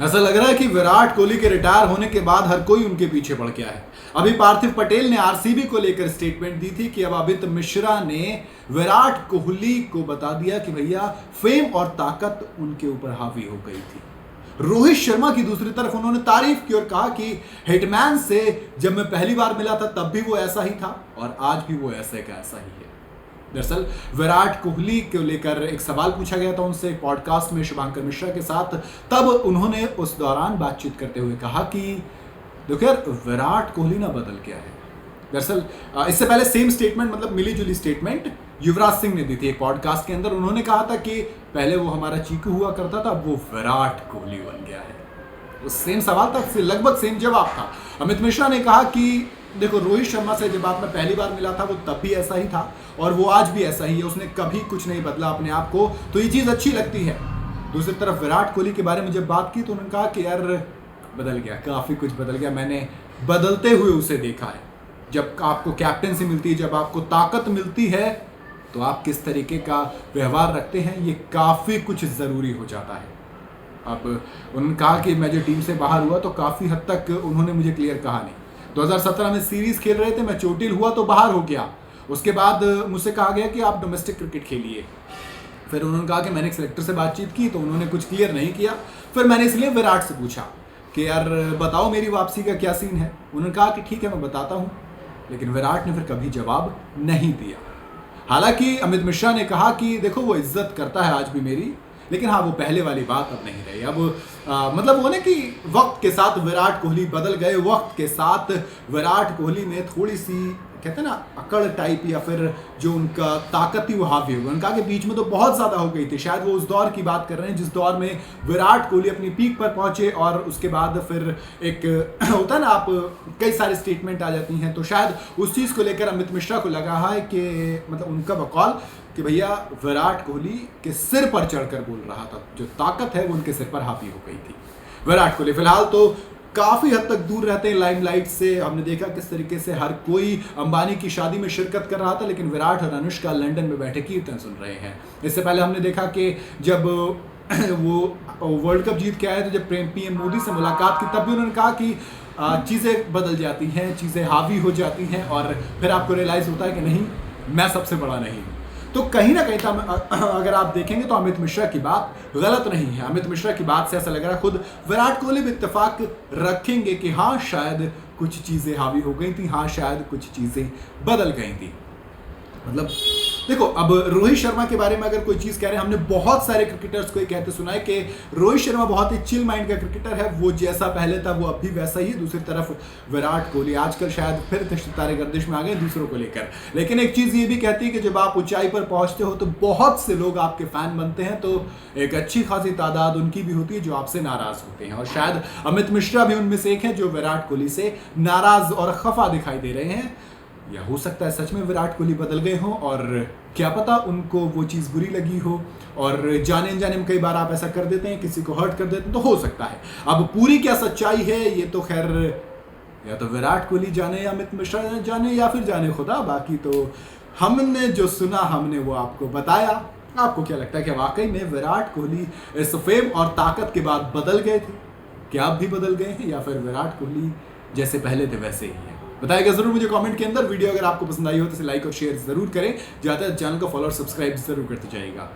ऐसा लग रहा है कि विराट कोहली के रिटायर होने के बाद हर कोई उनके पीछे पड़ गया है। अभी पार्थिव पटेल ने आरसीबी को लेकर स्टेटमेंट दी थी कि अब अमित मिश्रा ने विराट कोहली को बता दिया कि भैया फेम और ताकत उनके ऊपर हावी हो गई थी। रोहित शर्मा की दूसरी तरफ उन्होंने तारीफ की और कहा कि हिटमैन से जब मैं पहली बार मिला था तब भी वो ऐसा ही था और आज भी वो ऐसे का ऐसा ही है। दरअसल विराट कोहली को लेकर एक सवाल पूछा गया था उनसे पॉडकास्ट में शुभांकर मिश्रा के साथ। तब उन्होंने उस दौरान बातचीत करते हुए कहा कि देखो यार, विराट कोहली ना बदल गया है। दरअसल इससे पहले सेम स्टेटमेंट, मतलब मिली जुली स्टेटमेंट युवराज सिंह ने दी थी एक पॉडकास्ट के अंदर। उन्होंने कहा था कि पहले वो हमारा चीकू हुआ करता था, अब वो विराट कोहली बन गया है। तो सेम सवाल था, लगभग सेम जवाब था। अमित मिश्रा ने कहा कि देखो, रोहित शर्मा से जब मैं पहली बार मिला था वो तब भी ऐसा ही था और वो आज भी ऐसा ही है, उसने कभी कुछ नहीं बदला अपने आप को, तो ये चीज़ अच्छी लगती है। दूसरी तरफ विराट कोहली के बारे में जब बात की तो उन्होंने कहा कि यार बदल गया, काफ़ी कुछ बदल गया, मैंने बदलते हुए उसे देखा है। जब आपको कैप्टनसी मिलती है, जब आपको ताकत मिलती है, तो आप किस तरीके का व्यवहार रखते हैं ये काफ़ी कुछ ज़रूरी हो जाता है। अब उन्होंने कहा कि मैं जो टीम से बाहर हुआ तो काफ़ी हद तक उन्होंने मुझे क्लियर कहा नहीं। 2017 में सीरीज खेल रहे थे, मैं चोटिल हुआ तो बाहर हो गया। उसके बाद मुझसे कहा गया कि आप डोमेस्टिक क्रिकेट खेलिए। फिर उन्होंने कहा कि मैंने एक सेलेक्टर से बातचीत की तो उन्होंने कुछ क्लियर नहीं किया। फिर मैंने इसलिए विराट से पूछा कि यार बताओ मेरी वापसी का क्या सीन है। उन्होंने कहा कि ठीक है मैं बताता हूँ, लेकिन विराट ने फिर कभी जवाब नहीं दिया। हालांकि अमित मिश्रा ने कहा कि देखो वो इज्जत करता है आज भी मेरी, लेकिन हाँ वो पहले वाली बात अब नहीं रही। अब मतलब वो ना कि वक्त के साथ विराट कोहली बदल गए, वक्त के साथ विराट कोहली में थोड़ी सी कहते हैं ना अकड़ टाइप या फिर जो उनका ताकत थी वो हावी हो गई। उनका के बीच में तो बहुत ज़्यादा हो गई थी। शायद वो उस दौर की बात कर रहे हैं जिस दौर में विराट कोहली अपनी पीक पर पहुंचे और उसके बाद फिर एक होता है ना, आप कई सारे स्टेटमेंट आ जाती हैं, तो शायद उस चीज़ को लेकर अमित मिश्रा को लगा है कि मतलब उनका बकौल कि भैया विराट कोहली के सिर पर चढ़कर बोल रहा था, जो ताकत है वो उनके सिर पर हावी हो गई थी। विराट कोहली फिलहाल तो काफ़ी हद तक दूर रहते हैं लाइमलाइट से। हमने देखा किस तरीके से हर कोई अंबानी की शादी में शिरकत कर रहा था, लेकिन विराट और अनुष्का लंदन में बैठे कीर्तन सुन रहे हैं। इससे पहले हमने देखा कि जब वो वर्ल्ड कप जीत के आए तो जब पीएम मोदी से मुलाकात की तब भी उन्होंने कहा कि चीज़ें बदल जाती हैं, चीज़ें हावी हो जाती हैं और फिर आपको रियलाइज़ होता है कि नहीं, मैं सबसे बड़ा नहीं हूँ। तो कहीं ना कहीं अगर आप देखेंगे तो अमित मिश्रा की बात गलत नहीं है। अमित मिश्रा की बात से ऐसा लग रहा है खुद विराट कोहली भी इत्तेफाक रखेंगे कि हाँ शायद कुछ चीज़ें हावी हो गई थी, हाँ शायद कुछ चीज़ें बदल गई थी। मतलब देखो, अब रोहित शर्मा के बारे में अगर कोई चीज़ कह रहे हैं, हमने बहुत सारे क्रिकेटर्स को ये कहते सुना है कि रोहित शर्मा बहुत ही चिल माइंड का क्रिकेटर है, वो जैसा पहले था वो अब भी वैसा ही। दूसरी तरफ विराट कोहली आजकल शायद फिर तारे गर्दिश में आ गए दूसरों को लेकर। लेकिन एक चीज़ ये भी कहती है कि जब आप ऊंचाई पर पहुंचते हो तो बहुत से लोग आपके फैन बनते हैं, तो एक अच्छी खासी तादाद उनकी भी होती है जो आपसे नाराज़ होते हैं। और शायद अमित मिश्रा भी उनमें से एक है जो विराट कोहली से नाराज़ और खफा दिखाई दे रहे हैं। या हो सकता है सच में विराट कोहली बदल गए हों और क्या पता उनको वो चीज़ बुरी लगी हो, और जाने अनजाने में कई बार आप ऐसा कर देते हैं, किसी को हर्ट कर देते हैं, तो हो सकता है। अब पूरी क्या सच्चाई है ये तो खैर या तो विराट कोहली जाने या अमित मिश्रा जाने या फिर जाने खुदा। बाकी तो हमने जो सुना हमने वो आपको बताया। आपको क्या लगता है कि वाकई में विराट कोहली इस फेम और ताकत के बाद बदल गए थे? क्या आप भी बदल गए हैं या फिर विराट कोहली जैसे पहले थे वैसे ही है? बताइएगा जरूर मुझे कमेंट के अंदर। वीडियो अगर आपको पसंद आई हो तो इसे लाइक और शेयर जरूर करें। ज़्यादा चैनल को फॉलो और सब्सक्राइब जरूर करते जाइएगा।